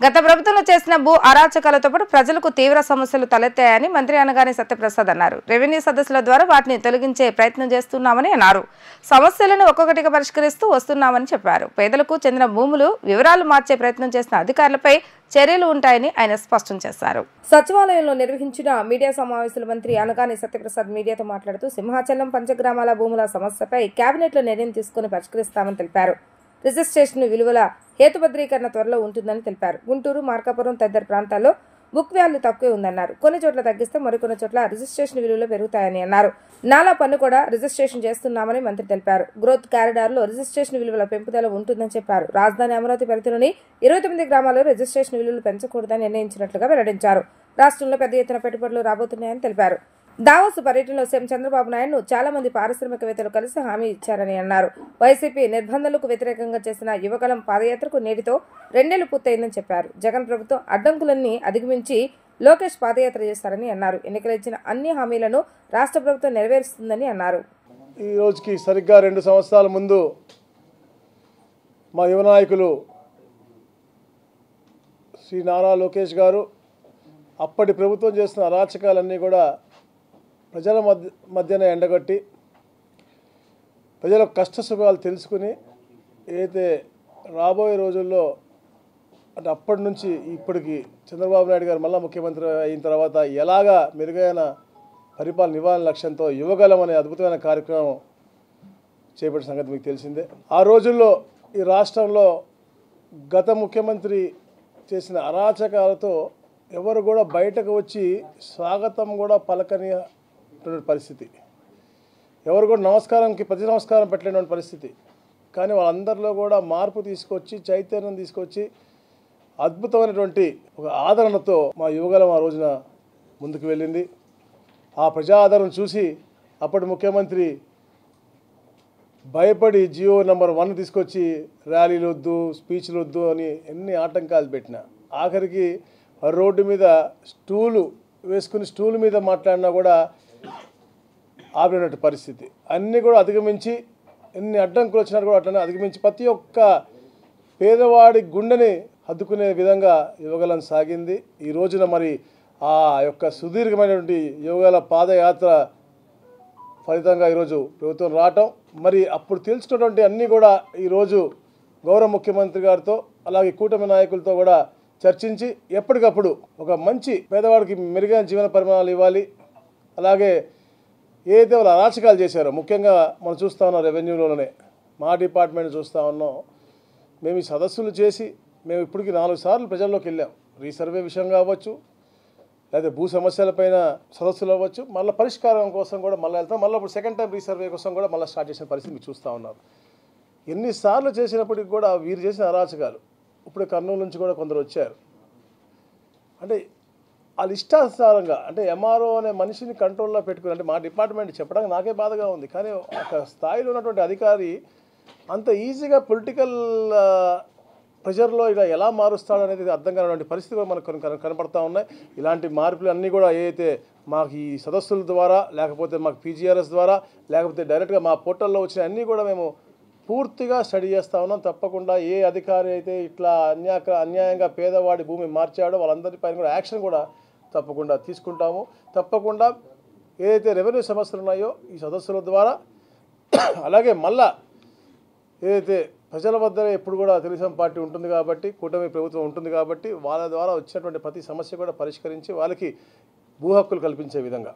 గత ప్రభుత్వంలో చేసిన భూ అరాచకాలతో పాటు ప్రజలకు తీవ్ర సమస్యలు తలెత్తాయని మంత్రి అనగాని సత్యప్రసాద్ అన్నారు. రెవెన్యూ సదస్సుల ద్వారా వాటిని తొలగించే ప్రయత్నం చేస్తున్నామని అన్నారు. సమస్యలను ఒక్కొక్కటిగా పరిష్కరిస్తూ వస్తున్నామని చెప్పారు. పేదలకు చెందిన భూములు వివరాలు మార్చే ప్రయత్నం చేసిన అధికారులపై చర్యలు ఉంటాయని ఆయన స్పష్టం చేశారు. సచివాలయంలో నిర్వహించిన మీడియా సమావేశంలో మంత్రి అనగాని సత్యప్రసాద్ మీడియాతో మాట్లాడుతూ సింహాచలం పంచగ్రామాల భూముల సమస్యపై కేబినెట్లో నిర్ణయం తీసుకుని పరిష్కరిస్తామని తెలిపారు. రిజిస్ట్రేషన్ విలువల హేతుబద్ధీకరణ త్వరలో ఉంటుందని తెలిపారు. గుంటూరు, మార్కాపురం తదితర ప్రాంతాల్లో బుక్ వాల్యూ తక్కువే ఉందన్నారు. కొన్ని చోట్ల తగ్గిస్తే మరికొన్ని చోట్ల రిజిస్ట్రేషన్ విలువలు పెరుగుతాయని అన్నారు. నాలా పన్ను కూడా రిజిస్ట్రేషన్ చేస్తున్నామని మంత్రి తెలిపారు. గ్రోత్ కారిడార్లో రిజిస్ట్రేషన్ విలువల పెంపుదల ఉంటుందని చెప్పారు. రాజధాని అమరావతి పరిధిలోని 29 గ్రామాల్లో రిజిస్ట్రేషన్ విలువలు పెంచకూడదని నిర్ణయించినట్లుగా వెల్లడించారు. రాష్ట్రంలో పెద్ద ఎత్తున పెట్టుబడులు రాబోతున్నాయని తెలిపారు. దావోస్ పర్యటనలో సీఎం చంద్రబాబు నాయుడును చాలా మంది పారిశ్రామికవేత్తలు కలిసి హామీ ఇచ్చారని అన్నారు. వైసీపీ నిర్బంధాలకు వ్యతిరేకంగా చేసిన యువగలం పాదయాత్రకు నేటితో 2 నెలలు పూర్తయిందని చెప్పారు. జగన్ ప్రభుత్వం అడ్డంకులన్నీ అధిగమించి లోకేష్ పాదయాత్ర చేస్తారని అన్నారు. ఎన్నికలు ఇచ్చిన అన్ని హామీలను రాష్ట్ర ప్రభుత్వం నెరవేరుస్తుందని అన్నారు. ఈ రోజుకి సరిగ్గా 2 సంవత్సరాల ముందు మా యువ నాయకులు శ్రీ నారా లోకేష్ గారు అప్పటి ప్రభుత్వం చేసిన అరాచకాలన్నీ కూడా ప్రజల మధ్యన ఎండగట్టి ప్రజల కష్ట సుఖాలు తెలుసుకుని ఏదైతే రాబోయే రోజుల్లో అంటే అప్పటి నుంచి ఇప్పటికి చంద్రబాబు నాయుడు గారు మళ్ళీ ముఖ్యమంత్రి అయిన తర్వాత ఎలాగా మెరుగైన పరిపాలన ఇవ్వాలనే లక్ష్యంతో యువగలం అనే అద్భుతమైన కార్యక్రమం చేపట్టిన సంగతి మీకు తెలిసిందే. ఆ రోజుల్లో ఈ రాష్ట్రంలో గత ముఖ్యమంత్రి చేసిన అరాచకాలతో ఎవరు కూడా బయటకు వచ్చి స్వాగతం కూడా పలకని పరిస్థితి, ఎవరు కూడా ప్రతి నమస్కారం పెట్టలేని పరిస్థితి. కానీ వాళ్ళందరిలో కూడా మార్పు తీసుకొచ్చి చైతన్యం తీసుకొచ్చి అద్భుతమైనటువంటి ఒక ఆదరణతో మా యువగలం ఆ రోజున ముందుకు వెళ్ళింది. ఆ ప్రజా ఆదరణ చూసి అప్పటి ముఖ్యమంత్రి భయపడి జియో నెంబర్ 1 తీసుకొచ్చి ర్యాలీలు వద్దు, స్పీచ్లు వద్దు అని ఎన్ని ఆటంకాలు పెట్టినా ఆఖరికి రోడ్డు మీద స్టూలు వేసుకుని స్టూల్ మీద మాట్లాడినా కూడా ఆపినట్టు పరిస్థితి. అన్నీ కూడా అధిగమించి ఎన్ని అడ్డంకులు వచ్చినా కూడా అట్లనే అధిగమించి ప్రతి ఒక్క పేదవాడి గుండెని హద్దుకునే విధంగా యువగలం సాగింది. ఈ రోజున మరి ఆ యొక్క సుదీర్ఘమైనటువంటి యువగల పాదయాత్ర ఫలితంగా ఈరోజు ప్రభుత్వం రావటం, మరి అప్పుడు తెలుసుకున్నటువంటి అన్నీ కూడా ఈరోజు గౌరవ ముఖ్యమంత్రి గారితో అలాగే కూటమి నాయకులతో కూడా చర్చించి ఎప్పటికప్పుడు ఒక మంచి పేదవాడికి మెరుగైన జీవన పరిమాణాలు ఇవ్వాలి. అలాగే ఏదైతే వాళ్ళు అరాచకాలు చేశారో ముఖ్యంగా మనం చూస్తూ ఉన్నాం, రెవెన్యూలోనే మా డిపార్ట్మెంట్ చూస్తూ ఉన్నాం. మేము ఈ సదస్సులు చేసి మేము ఇప్పటికి 4 సార్లు ప్రజల్లోకి వెళ్ళాం. రీసర్వే విషయం కావచ్చు, లేదా భూ సమస్యలపైన సదస్సులు అవ్వచ్చు, మళ్ళీ పరిష్కారం కోసం కూడా మళ్ళీ వెళ్తాం. మళ్ళీ ఇప్పుడు సెకండ్ టైం రీసర్వే కోసం కూడా మళ్ళీ స్టార్ట్ చేసిన పరిస్థితి మీరు చూస్తూ ఉన్నారు. ఎన్నిసార్లు చేసినప్పటికీ కూడా వీరు చేసిన అరాచకాలు ఇప్పుడు కర్నూలు నుంచి కూడా కొందరు వచ్చారు. అంటే వాళ్ళ ఇష్టానుసారంగా అంటే ఎంఆర్ఓ అనే మనిషిని కంట్రోల్లో పెట్టుకుని, అంటే మా డిపార్ట్మెంట్ చెప్పడానికి నాకే బాధగా ఉంది, కానీ ఒక స్థాయిలో ఉన్నటువంటి అధికారి అంత ఈజీగా పొలిటికల్ ప్రెషర్లో ఇలా ఎలా మారుస్తాడు అనేది అర్థం కానిటువంటి పరిస్థితి కూడా మనకు కనపడతా ఉన్నాయి. ఇలాంటి మార్పులు అన్నీ కూడా ఏదైతే మాకు ఈ సదస్సుల ద్వారా లేకపోతే మాకు పీజీఆర్ఎస్ ద్వారా లేకపోతే డైరెక్ట్గా మా పోర్టల్లో వచ్చిన అన్నీ కూడా మేము పూర్తిగా స్టడీ చేస్తూ ఉన్నాం. తప్పకుండా ఏ అధికారి అయితే ఇట్లా అన్యాయంగా పేదవాడి భూమి మార్చాడో వాళ్ళందరిపైన కూడా యాక్షన్ కూడా తప్పకుండా తీసుకుంటాము. తప్పకుండా ఏదైతే రెవెన్యూ సమస్యలు ఉన్నాయో ఈ సదస్సుల ద్వారా అలాగే మళ్ళా ఏదైతే ప్రజల వద్ద ఎప్పుడు కూడా తెలుగుదేశం పార్టీ ఉంటుంది కాబట్టి, కూటమి ప్రభుత్వం ఉంటుంది కాబట్టి వాళ్ళ ద్వారా వచ్చినటువంటి ప్రతి సమస్య కూడా పరిష్కరించి వాళ్ళకి భూ హక్కులు కల్పించే విధంగా